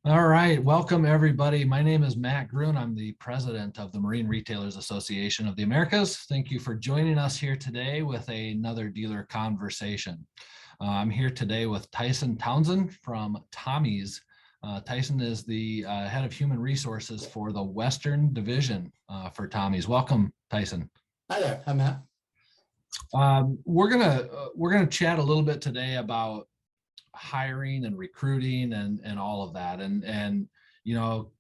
All right, welcome everybody. My name is Matt Gruen. I'm the president of the Marine Retailers Association of the Americas. Thank you for joining us here today with another dealer conversation. I'm here today with Tyson Townsend from Tommy's. Tyson is the head of human resources for the Western Division for Tommy's. Welcome, Tyson. Hi there. Hi, Matt. We're gonna chat a little bit today about hiring and recruiting and all of that. And you know,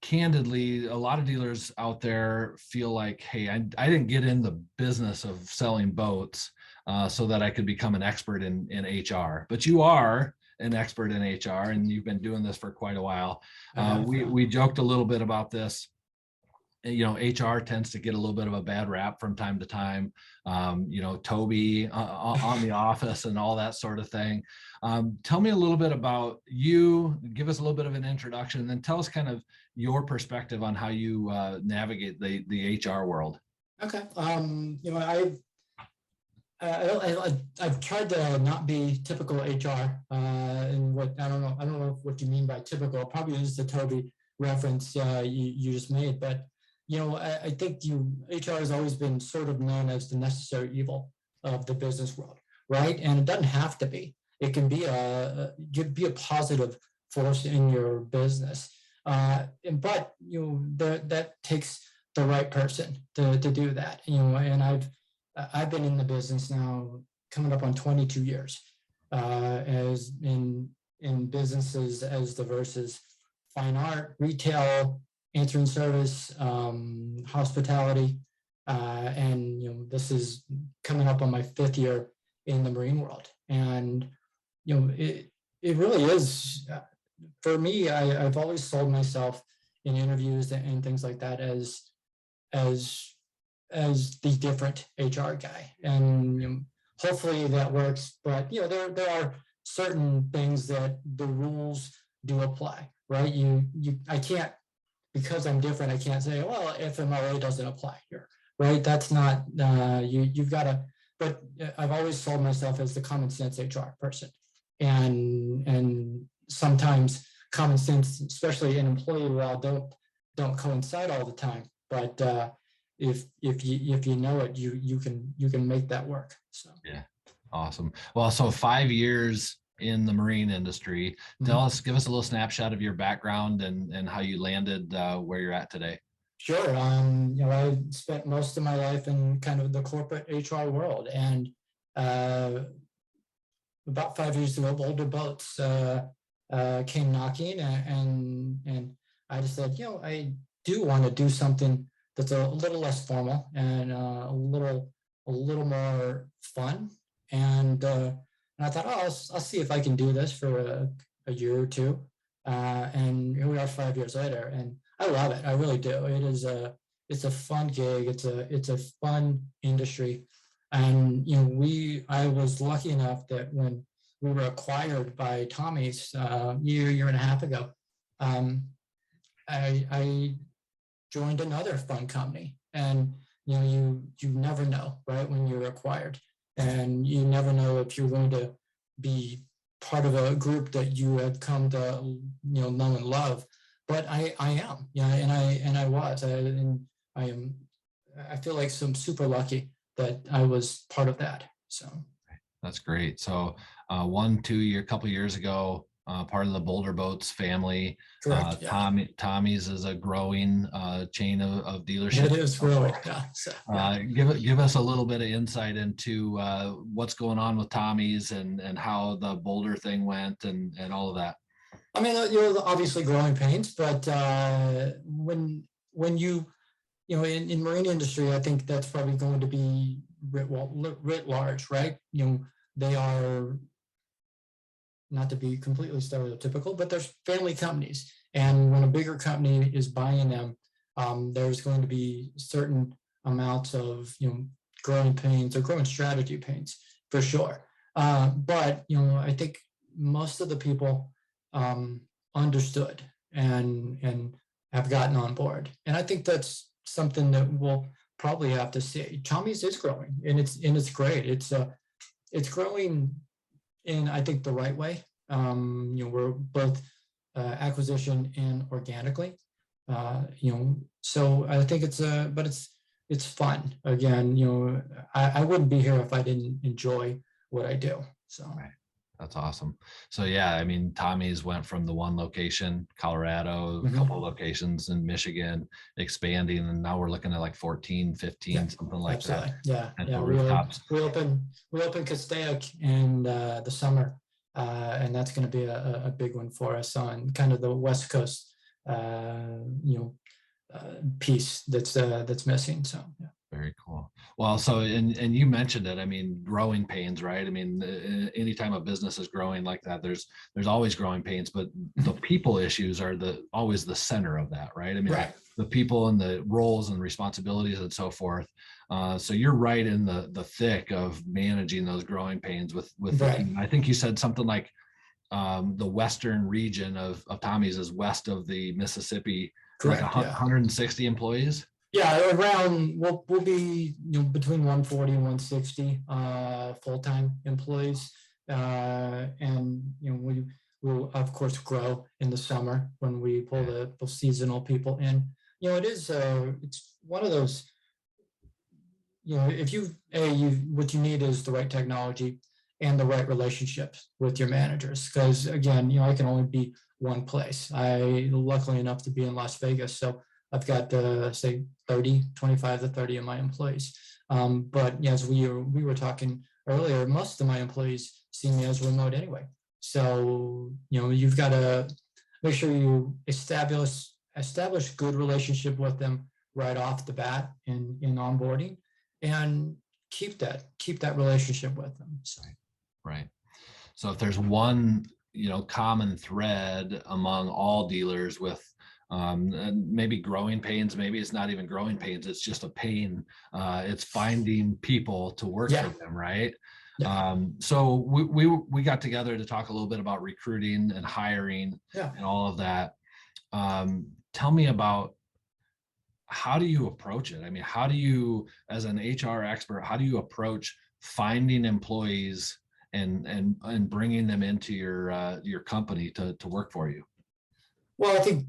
candidly, a lot of dealers out there feel like, hey, I didn't get in the business of selling boats so that I could become an expert in HR. But you are an expert in HR, and you've been doing this for quite a while. We joked a little bit about this. You know, HR tends to get a little bit of a bad rap from time to time. You know, Toby on The Office and all that sort of thing. Tell me a little bit about you, give us a little bit of an introduction, and then tell us kind of your perspective on how you navigate the HR world. Okay. You know, I've tried to not be typical HR, and what I don't know what you mean by typical. It probably is the Toby reference you just made, but you know, I think HR has always been sort of known as the necessary evil of the business world, right? And it doesn't have to be. It can be a positive force in your business, but you know that takes the right person to do that. You know, and I've been in the business now coming up on 22 years, as in businesses as diverse as fine art, retail, answering service, hospitality, and you know, this is coming up on my 5th year in the marine world. And you know, it really is, for me, I've always sold myself in interviews and things like that as the different HR guy, and you know, hopefully that works. But you know, there are certain things that the rules do apply, right? I can't, because I'm different, I can't say, well, if MRAA doesn't apply here, right? That's not, you've got to, but I've always sold myself as the common sense HR person. And sometimes common sense, especially in employee law, don't coincide all the time. But if you know it, you can make that work. So yeah, awesome. Well, so 5 years in the marine industry. Give us a little snapshot of your background and how you landed where you're at today. Sure. You know, I spent most of my life in kind of the corporate HR world, and about 5 years ago, Boulder Boats came knocking, and I just said, you know, I do want to do something that's a little less formal and a little more fun. And I thought, oh, I'll see if I can do this for a year or two. And here we are 5 years later, and I love it. I really do. It's a fun gig. It's a fun industry. And you know, I was lucky enough that when we were acquired by Tommy's year and a half ago, I joined another fun company. And you know, you never know, right, when you're acquired, and you never know if you're going to be part of a group that you have come to, you know and love. But I am, yeah, and I was, and I feel like I'm super lucky that I was part of that. So that's great. So 2 couple years ago, part of the Boulder Boats family. Correct, yeah. Tommy's is a growing chain of dealerships. It is really, yeah. So, yeah. Give us a little bit of insight into what's going on with Tommy's and how the Boulder thing went and all of that. I mean, you know, obviously growing pains, but when you know, in marine industry, I think that's probably going to be writ large, right? You know, they are, not to be completely stereotypical, but there's family companies, and when a bigger company is buying them, there's going to be certain amounts of, you know, growing pains or growing strategy pains for sure. But you know, I think most of the people understood and have gotten on board, and I think that's something that we'll probably have to see. Tommy's is growing, and it's great. It's growing in, I think, the right way. You know, we're both acquisition and organically. So I think but it's fun. Again, I wouldn't be here if I didn't enjoy what I do. So. Right. That's awesome. So yeah, I mean, Tommy's went from the one location, Colorado, a couple locations in Michigan, expanding, and now we're looking at like 14, 15, something like absolutely. that. Yeah. We open Castaic in the summer, and that's going to be a big one for us on kind of the West Coast, piece that's missing. So yeah. Very cool. Well, so and you mentioned it. I mean, growing pains, right? I mean, anytime a business is growing like that, there's always growing pains, but the people issues are always the center of that, right? I mean, right. the people and the roles and responsibilities and so forth. So you're right in the thick of managing those growing pains with right. I think you said something like the western region of Tommy's is west of the Mississippi. Correct. Like 160 employees. Yeah, around we'll be between 140 and 160 full-time employees, and we will of course grow in the summer when we pull the seasonal people in. It's one of those. If what you need is the right technology and the right relationships with your managers, because again, I can only be one place. I luckily enough to be in Las Vegas, so I've got say 25 to 30 of my employees. But as we were talking earlier, most of my employees see me as remote anyway. So you've got to make sure you establish good relationship with them right off the bat in onboarding, and keep that relationship with them. So. Right. So if there's one common thread among all dealers with maybe growing pains, maybe it's not even growing pains, it's just a pain, it's finding people to work for them, right? So we got together to talk a little bit about recruiting and hiring and all of that. Tell me about, how do you approach it? I mean, how do you, as an HR expert, how do you approach finding employees and bringing them into your company to work for you? Well, I think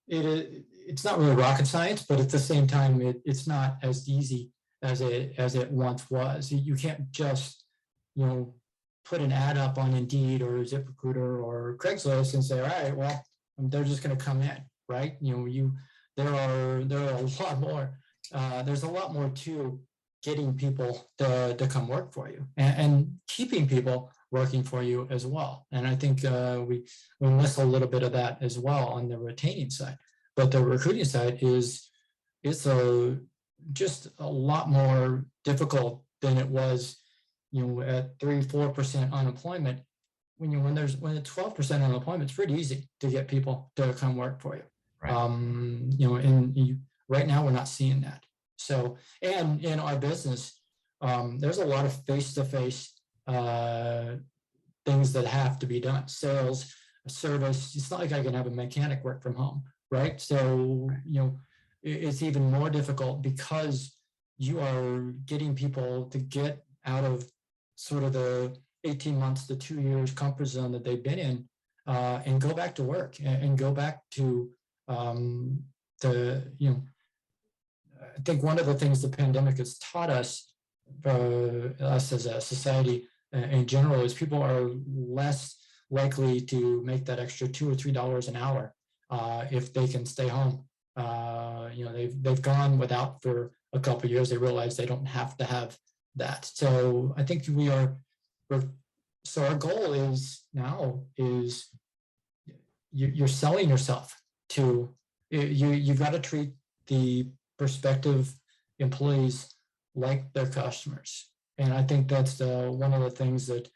it's not really rocket science, but at the same time, it's not as easy as it once was. You can't just, put an ad up on Indeed or ZipRecruiter or Craigslist and say, all right, well, they're just going to come in, right? There are a lot more. There's a lot more to getting people to come work for you and keeping people working for you as well. And I think we miss a little bit of that as well on the retaining side. But the recruiting side is just a lot more difficult than it was, at 3-4% unemployment. When it's 12% unemployment, it's pretty easy to get people to come work for you. Right. Right now we're not seeing that. So, and in our business, there's a lot of face-to-face things that have to be done. Sales, service. It's not like I can have a mechanic work from home, right? So, it's even more difficult because you are getting people to get out of sort of the 18 months to 2 years comfort zone that they've been in, and go back to work and go back to I think one of the things the pandemic has taught us as a society in general, is people are less likely to make that extra $2 or $3 an hour if they can stay home. They've gone without for a couple of years. They realize they don't have to have that. So I think so our goal is you're selling yourself to, you've got to treat the prospective employees like their customers. And I think that's one of the things that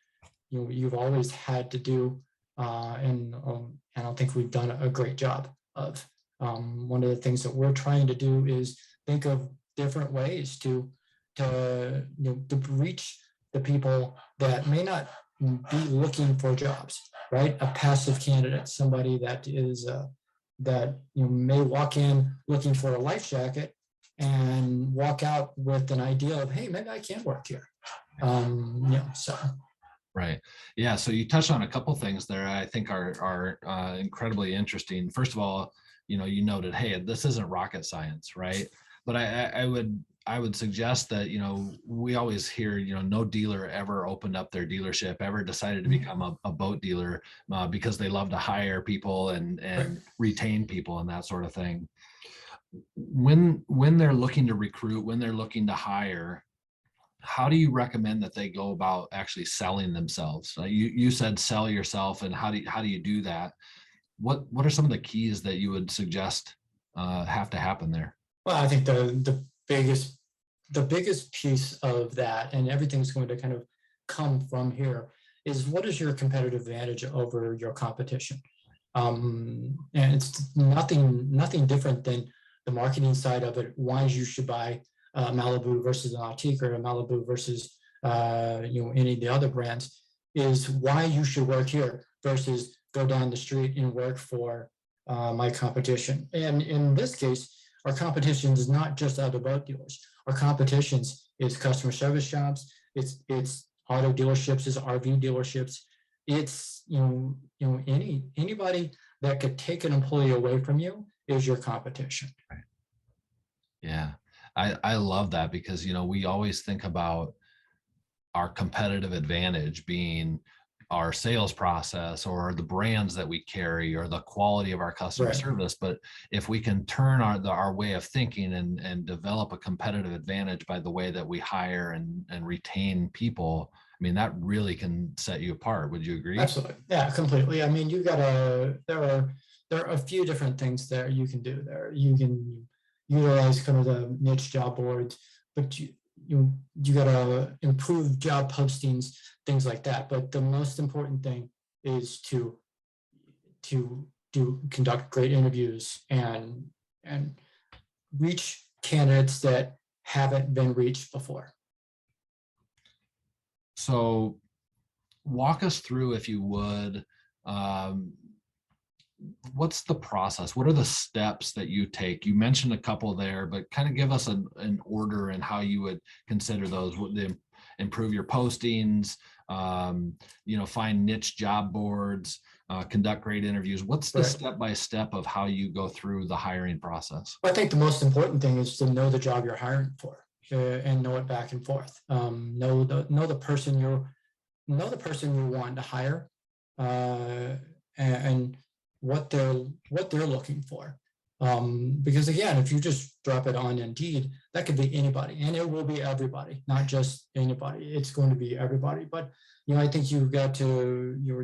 you've always had to do, and I don't think we've done a great job of. One of the things that we're trying to do is think of different ways to reach the people that may not be looking for jobs, right? A passive candidate, somebody that is that may walk in looking for a life jacket and walk out with an idea of, hey, maybe I can work here. So Right. Yeah. So you touched on a couple things there I think are incredibly interesting. First of all, you noted, hey, this isn't rocket science, right? But I would suggest that we always hear no dealer ever opened up their dealership, ever decided to Mhm. become a boat dealer because they love to hire people and Right. retain people and that sort of thing. When they're looking to recruit, when they're looking to hire, how do you recommend that they go about actually selling themselves? You said sell yourself, and how do you do that? What are some of the keys that you would suggest have to happen there? Well, I think the biggest piece of that, and everything's going to kind of come from here, is what is your competitive advantage over your competition? And it's nothing different than the marketing side of it. Why you should buy Malibu versus an Autique, or a Malibu versus any of the other brands, is why you should work here versus go down the street and work for my competition. And in this case, our competition is not just other boat dealers. Our competitions is customer service shops, it's auto dealerships, it's RV dealerships, it's anybody that could take an employee away from you is your competition. Yeah, I love that because we always think about our competitive advantage being our sales process or the brands that we carry or the quality of our customer Right. service. But if we can turn our way of thinking and develop a competitive advantage by the way that we hire and retain people, I mean, that really can set you apart. Would you agree? Absolutely. Yeah, completely. I mean, there are a few different things there you can do there. You can utilize kind of the niche job boards, but you gotta improve job postings, things like that. But the most important thing is to conduct great interviews and reach candidates that haven't been reached before. So walk us through, if you would, um, what's the process? What are the steps that you take? You mentioned a couple there, but kind of give us an order and how you would consider those. Would they improve your postings? Find niche job boards, conduct great interviews. What's the Right. step by step of how you go through the hiring process? I think the most important thing is to know the job you're hiring for, and know it back and forth. Know the person you're wanting to hire, and what they're looking for. Because again, if you just drop it on Indeed, that could be anybody, and it will be everybody, not just anybody. It's going to be everybody. But I think you've got to you're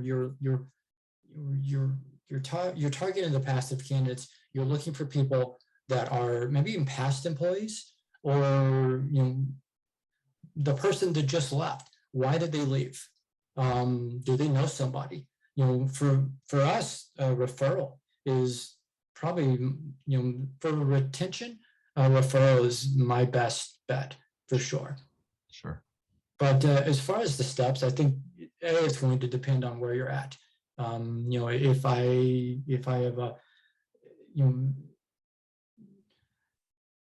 targeting the passive candidates. You're looking for people that are maybe even past employees, or the person that just left. Why did they leave? Do they know somebody? For us, referral is probably, for retention, referral is my best bet for sure. Sure. But as far as the steps, I think it's going to depend on where you're at. If I have a, you know,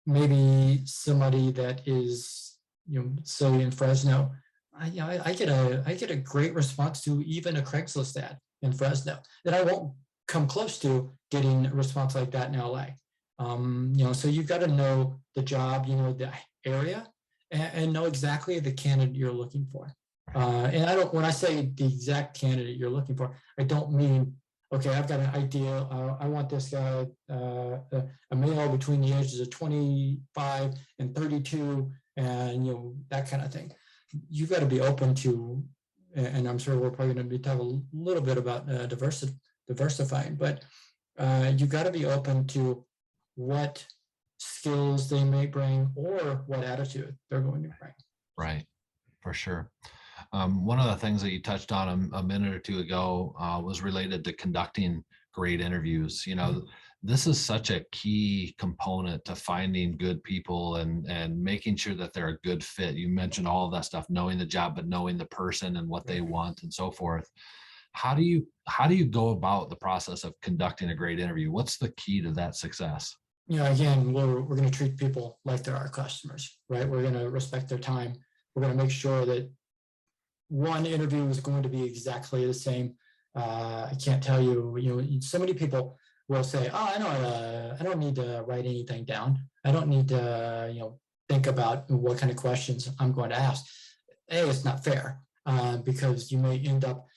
maybe somebody that is, say in Fresno, I get a great response to even a Craigslist ad in Fresno that I won't come close to getting a response like that in LA. So you've got to know the job, the area, and know exactly the candidate you're looking for. And when I say the exact candidate you're looking for, I don't mean, okay, I've got an idea. I want this guy, a male between the ages of 25 and 32, and that kind of thing. You've got to be open to, and I'm sure we're probably going to be talking a little bit about diversifying, but you've got to be open to what skills they may bring or what attitude they're going to bring. Right. For sure. One of the things that you touched on a minute or two ago was related to conducting great interviews. This is such a key component to finding good people and making sure that they're a good fit. You mentioned all of that stuff, knowing the job, but knowing the person and what they want and so forth. How do you go about the process of conducting a great interview? What's the key to that success? Again, we're going to treat people like they're our customers, right? We're going to respect their time. We're going to make sure that one interview is going to be exactly the same. I can't tell you, so many people will say, oh, I don't need to write anything down. I don't need to, think about what kind of questions I'm going to ask. It's not fair because you may end up,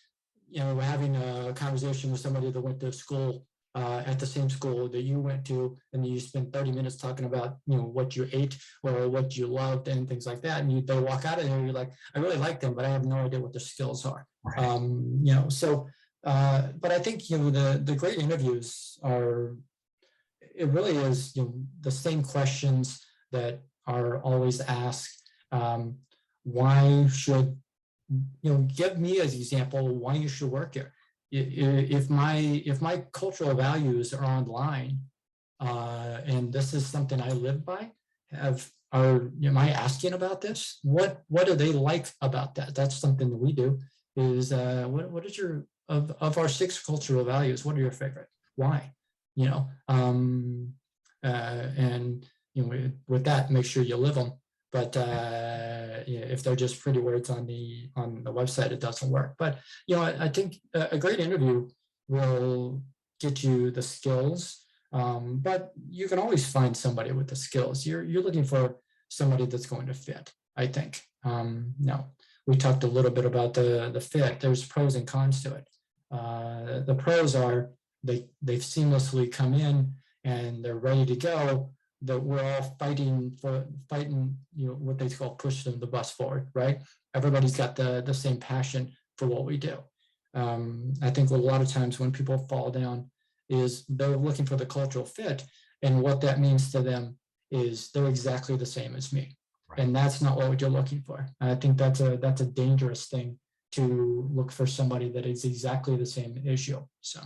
having a conversation with somebody that went to school at the same school that you went to, and you spend 30 minutes talking about, what you ate or what you loved and things like that. And they walk out of there, you're like, I really like them, but I have no idea what their skills are. Right. But I think, the great interviews are, it really is, the same questions that are always asked. Why should, give me as an example why you should work here. If my cultural values are online, and this is something I live by, am I asking about this? What do they like about that? That's something that we do. Is what is your of our 6 cultural values? What are your favorite? Why? And with that, make sure you live them. But if they're just pretty words on the website, it doesn't work. But I think a great interview will get you the skills. But you can always find somebody with the skills. You're looking for somebody that's going to fit, I think. We talked a little bit about the fit. There's pros and cons to it. The pros are they've seamlessly come in and they're ready to go. That we're all fighting, what they call pushing the bus forward, right? Everybody's got the same passion for what we do. I think a lot of times when people fall down is they're looking for the cultural fit, and what that means to them is they're exactly the same as me. Right. And that's not what you're looking for. And I think that's a dangerous thing, to look for somebody that is exactly the same as you. So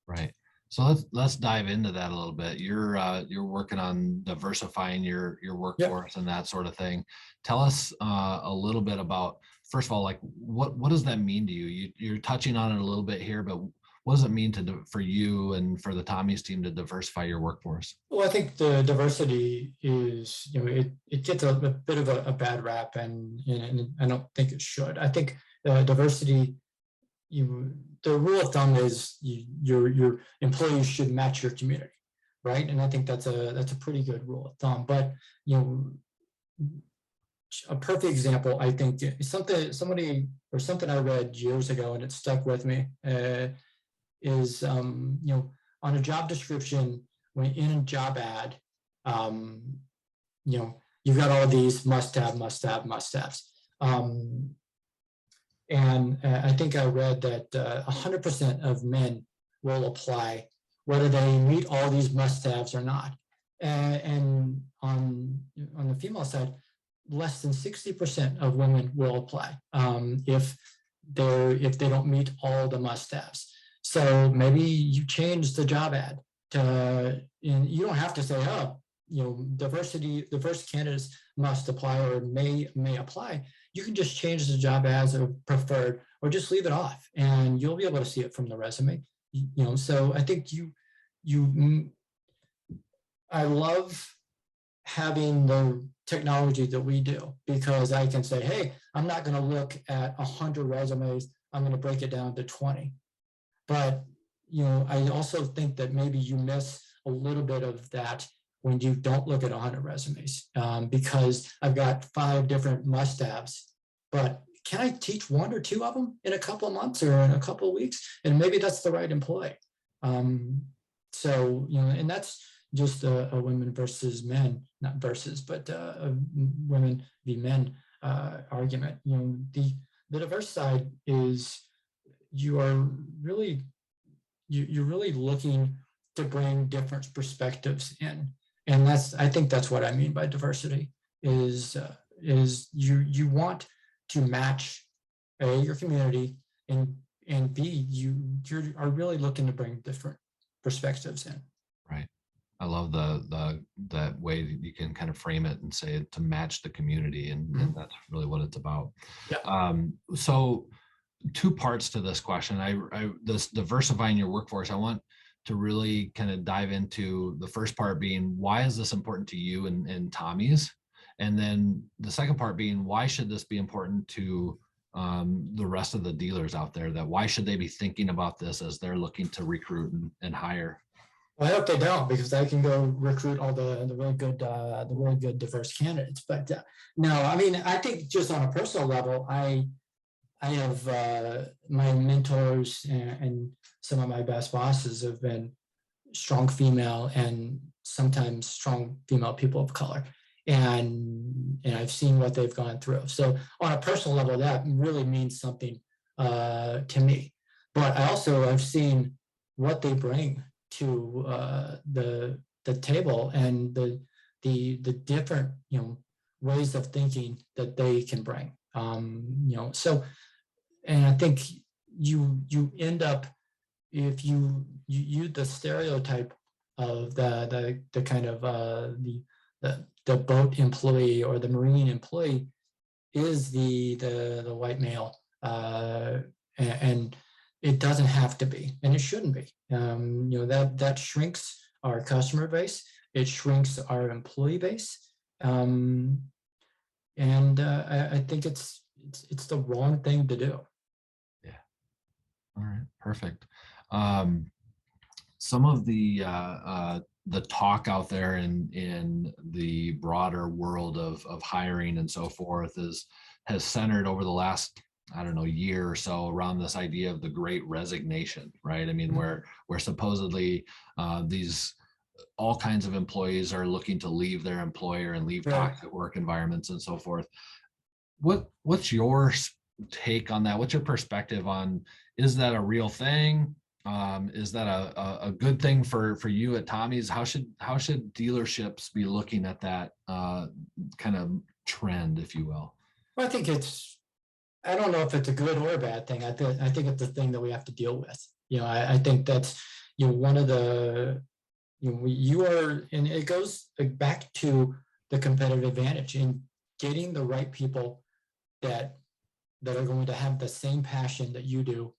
right. So let's dive into that a little bit. You're working on diversifying your workforce. Yep. And that sort of thing. Tell us a little bit about, first of all, like what does that mean to you? You're touching on it a little bit here, but what does it mean for you and for the Tommy's team to diversify your workforce? Well, I think the diversity is, it gets a bit of a bad rap, and I don't think it should. I think diversity, the rule of thumb is your employees should match your community, right? And I think that's a pretty good rule of thumb. But a perfect example, I think, is something I read years ago, and it stuck with me. Is on a job description, when in a job ad, you've got all these must-haves. And I think I read that 100% of men will apply, whether they meet all these must-haves or not. And on the female side, less than 60% of women will apply if they don't meet all the must-haves. So maybe you change the job ad and you don't have to say, diverse candidates must apply or may apply. You can just change the job as a preferred, or just leave it off, and you'll be able to see it from the resume. So I think I love having the technology that we do, because I can say, hey, I'm not going to look at 100 resumes. I'm going to break it down to 20. But, I also think that maybe you miss a little bit of that when you don't look at 100 resumes, because I've got 5 different must-haves, but can I teach 1 or 2 of them in a couple of months or in a couple of weeks? And maybe that's the right employee. So, and that's just a women versus men, not versus, but a women v men argument. The diverse side is you're really looking to bring different perspectives in. And I think that's what I mean by diversity is you want to match your community, and B, you are really looking to bring different perspectives in. Right. I love that way that you can kind of frame it and say to match the community, and that's really what it's about. Yeah. So 2 parts to this question. This diversifying your workforce, I want to really kind of dive into the first part being, why is this important to you and Tommy's? And then the second part being, why should this be important to the rest of the dealers out there, that why should they be thinking about this as they're looking to recruit and hire? Well, I hope they don't, because I can go recruit all the really good diverse candidates. But no, I mean, I think just on a personal level, I have my mentors and some of my best bosses have been strong female and sometimes strong female people of color. And I've seen what they've gone through. So on a personal level, that really means something to me. But I also have seen what they bring to the table and the different ways of thinking that they can bring. So, and I think you end up, if you the stereotype of the kind of the boat employee or the marine employee is the white male, and it doesn't have to be, and it shouldn't be. That shrinks our customer base, it shrinks our employee base, and I think it's the wrong thing to do. Yeah. All right. Perfect. Some of the talk out there in the broader world of hiring and so forth has centered over the last, I don't know, year or so around this idea of the Great Resignation, right? I mean, where supposedly these all kinds of employees are looking to leave their employer and leave toxic work environments and so forth. What's your take on that? What's your perspective on, is that a real thing? Is that a good thing for you at Tommy's? How should dealerships be looking at that kind of trend, if you will? Well, I don't know if it's a good or a bad thing. I think it's a thing that we have to deal with. I think that's one of the you are, and it goes back to the competitive advantage in getting the right people that are going to have the same passion that you do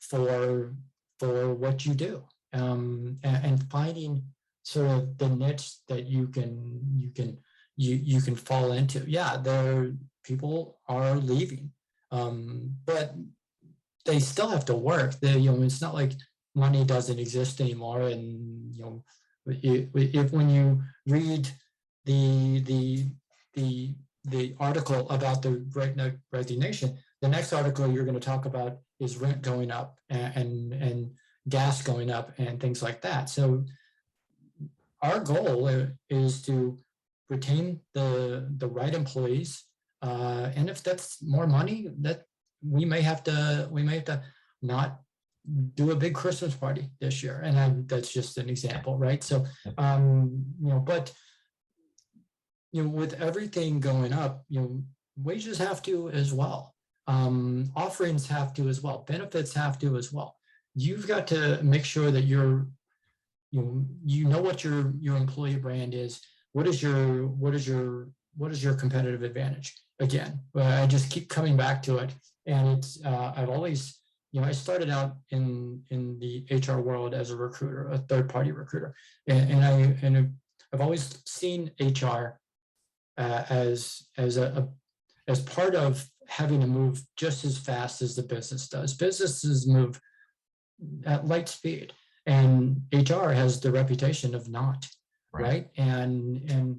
for what you do, and finding sort of the niche that you can fall into. Yeah, people are leaving, but they still have to work. It's not like money doesn't exist anymore. And if when you read the article about the Great Resignation, the next article you're going to talk about is rent going up and gas going up and things like that. So our goal is to retain the right employees, and if that's more money, that we may have to not do a big Christmas party this year, and that's just an example, right? So but with everything going up, wages have to as well. Offerings have to as well. Benefits have to as well. You've got to make sure that you know what your employee brand is. What is your competitive advantage? Again, I just keep coming back to it, and it's I've always I started out in the HR world as a recruiter, a third-party recruiter, and I've always seen HR as part of having to move just as fast as the business does. Businesses move at light speed, and HR has the reputation of not, right? And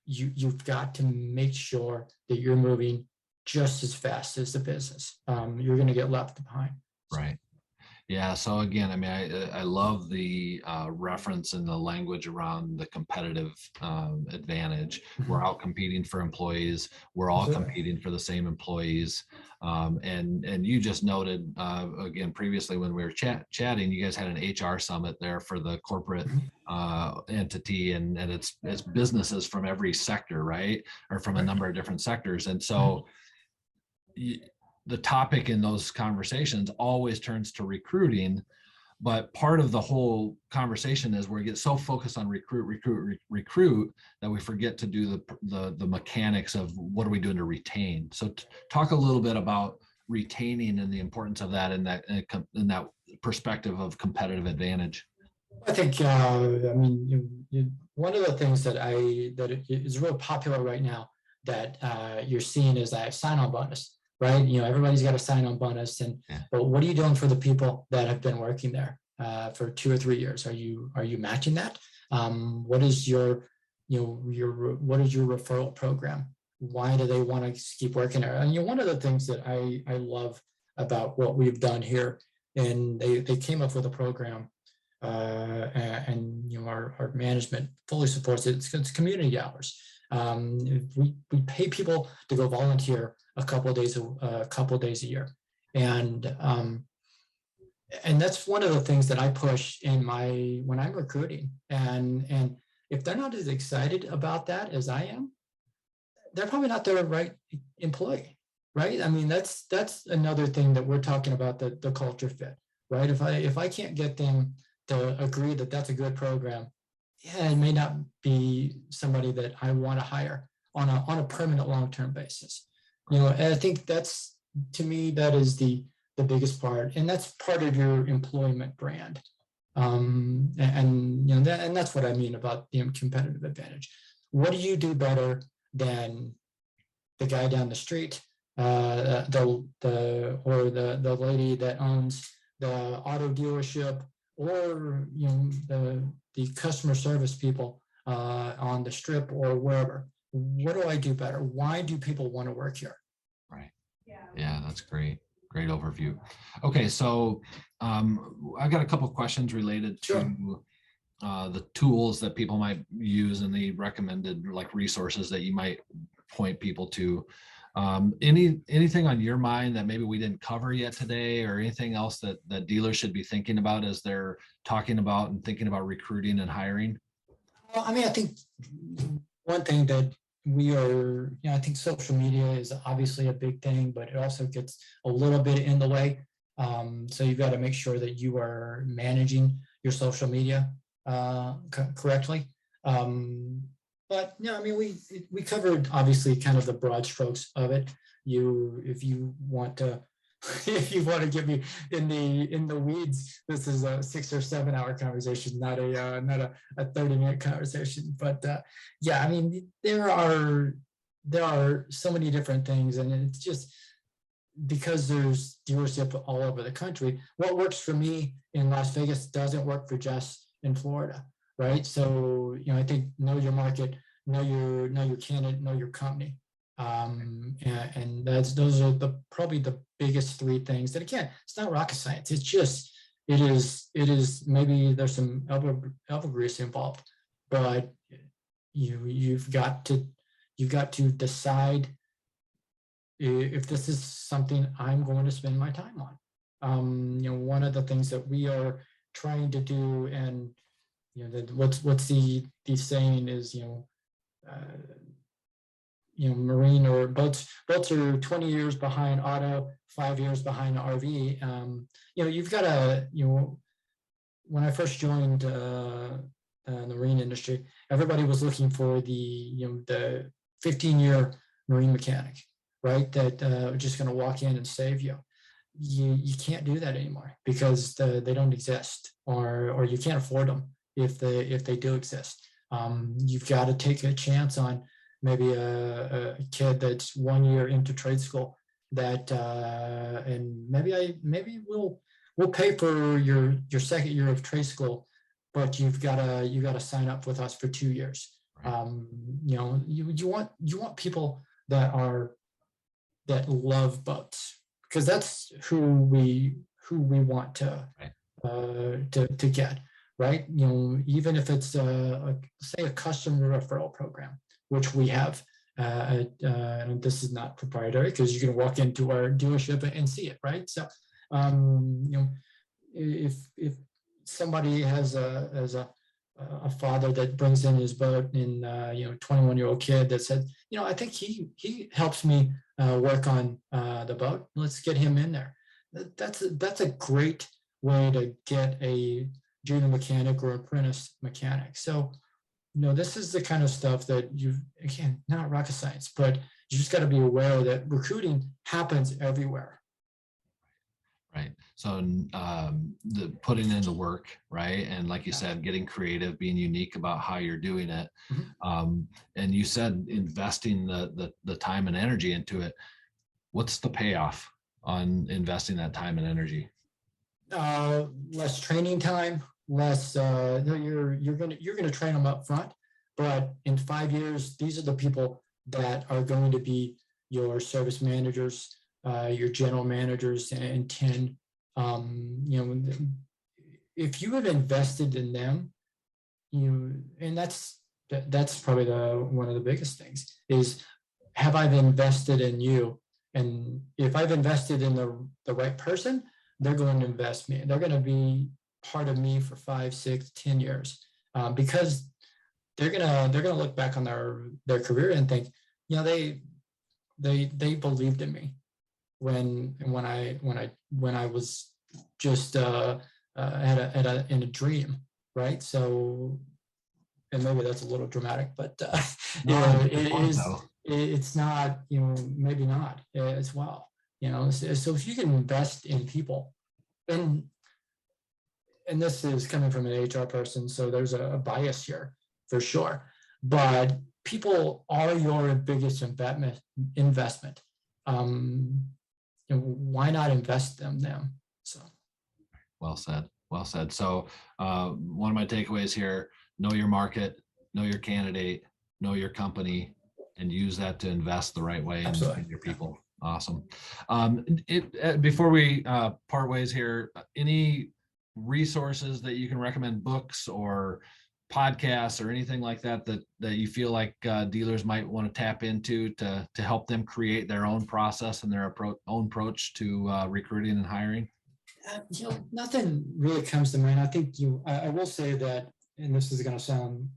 you've got to make sure that you're moving just as fast as the business. You're going to get left behind. Right. Yeah. So again, I mean, I love the reference and the language around the competitive advantage. We're out competing for employees. We're all competing for the same employees. And you just noted again previously when we were chatting, you guys had an HR summit there for the corporate entity, and it's businesses from every sector, right, or from a number of different sectors, and so. The topic in those conversations always turns to recruiting, but part of the whole conversation is we get so focused on recruit that we forget to do the mechanics of what are we doing to retain. So talk a little bit about retaining and the importance of that in that perspective of competitive advantage. I think I mean one of the things that is real popular right now that you're seeing is that sign-on bonus. right? Everybody's got a sign-on bonus, but what are you doing for the people that have been working there for 2 or 3 years? Are you matching that? What is your what is your referral program? Why do they want to keep working there? And one of the things that I love about what we've done here, and they came up with a program, and our management fully supports it. It's community hours. We pay people to go volunteer a couple of days a year, and that's one of the things that I push when I'm recruiting. And if they're not as excited about that as I am, they're probably not the right employee, right? I mean, that's another thing that we're talking about, the culture fit, right? If I can't get them to agree that that's a good program, yeah, it may not be somebody that I want to hire on a permanent long-term basis. And I think to me, that is the biggest part, and that's part of your employment brand. And that's what I mean about the competitive advantage. What do you do better than the guy down the street, the lady that owns the auto dealership, or the customer service people on the strip or wherever? What do I do better? Why do people want to work here? Right. Yeah, that's great. Great overview. Okay, so I've got a couple of questions related to the tools that people might use and the recommended resources that you might point people to. Anything on your mind that maybe we didn't cover yet today, or anything else that dealers should be thinking about as they're talking about and thinking about recruiting and hiring? Well, I mean, I think one thing that I think social media is obviously a big thing, but it also gets a little bit in the way. So you've got to make sure that you are managing your social media correctly. But I mean, we covered obviously kind of the broad strokes of it. If you want to get me in the weeds, this is a 6 or 7 hour conversation, not a 30-minute conversation. But I mean, there are so many different things, and it's just because there's dealership all over the country. What works for me in Las Vegas doesn't work for Jess in Florida, right? So I think know your market, know your candidate, know your company. And those are probably the biggest 3 things. And again, it's not rocket science. It's just it is maybe there's some elbow grease involved, but you've got to decide if this is something I'm going to spend my time on. One of the things that we are trying to do, and what's the saying is, marine or boats are 20 years behind auto, 5 years behind RV. You've got to, when I first joined the marine industry, everybody was looking for the 15-year marine mechanic, right? That just going to walk in and save you. You can't do that anymore because they don't exist, or you can't afford them if they do exist. You've got to take a chance on maybe a kid that's 1 year into trade school that and maybe we'll pay for your second year of trade school, but you got to sign up with us for 2 years. You want people that love boats, because that's who we want to get, right? Even if it's say a customer referral program, which we have, and this is not proprietary because you can walk into our dealership and see it, right? So, if somebody has a father that brings in his boat, and 21-year-old kid that said, I think he helps me work on the boat. Let's get him in there. That's a great way to get a junior mechanic or apprentice mechanic. So, this is the kind of stuff that again, not rocket science, but you just got to be aware that recruiting happens everywhere. Right. So the putting in the work, right? And like you said, getting creative, being unique about how you're doing it. Mm-hmm. And you said investing the time and energy into it. What's the payoff on investing that time and energy? Less training time, less. You're gonna train them up front, but in 5 years, these are the people that are going to be your service managers, your general managers, and 10. If you have invested in them, and that's probably one of the biggest things is, have I invested in you? And if I've invested in the right person, they're going to invest me. They're going to be part of me for 5, 6, 10 years, because they're gonna look back on their career and think, they believed in me when I was just in a dream, right? So, and maybe that's a little dramatic, but it's not, maybe not as well. So if you can invest in people, and this is coming from an HR person, so there's a bias here for sure, but people are your biggest investment. Why not invest in them? So Well said. Well said. So one of my takeaways here: know your market, know your candidate, know your company, and use that to invest the right way in your people. Awesome. Before we part ways here, any resources that you can recommend, books or podcasts or anything like that you feel like dealers might want to tap into to help them create their own process and their own approach to recruiting and hiring? Nothing really comes to mind. I think I will say that, and this is going to sound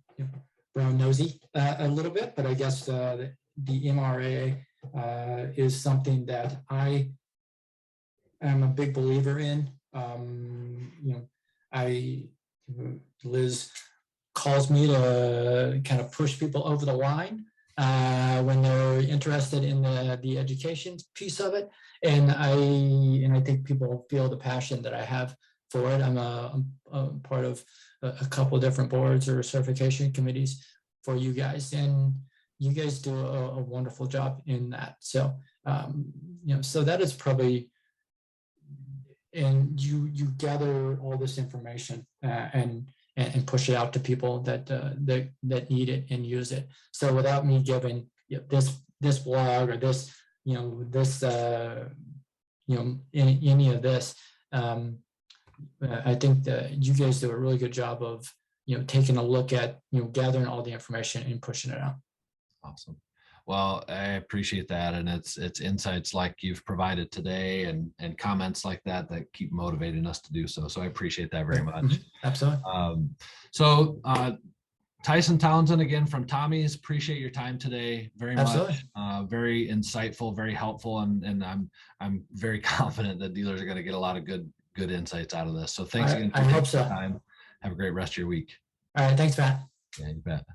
brown nosy a little bit, but I guess the MRAA is something that I am a big believer in. Liz calls me to kind of push people over the line when they're interested in the education piece of it, and I think people feel the passion that I have for it. I'm a part of a couple of different boards or certification committees for you guys, and you guys do a wonderful job in that. So so that is probably, and you gather all this information and push it out to people that need it and use it. So without me giving this blog or this any of this, I think that you guys do a really good job of taking a look at gathering all the information and pushing it out. Awesome. Well, I appreciate that, and it's insights like you've provided today and comments like that keep motivating us to do so. So I appreciate that very much. Mm-hmm. Absolutely. Tyson Townsend again from Tommy's. Appreciate your time today very Absolutely. much. Very insightful, very helpful, and I'm very confident that dealers are going to get a lot of good insights out of this. So thanks again for your time. Have a great rest of your week. All right. Thanks, Matt. Yeah, you bet.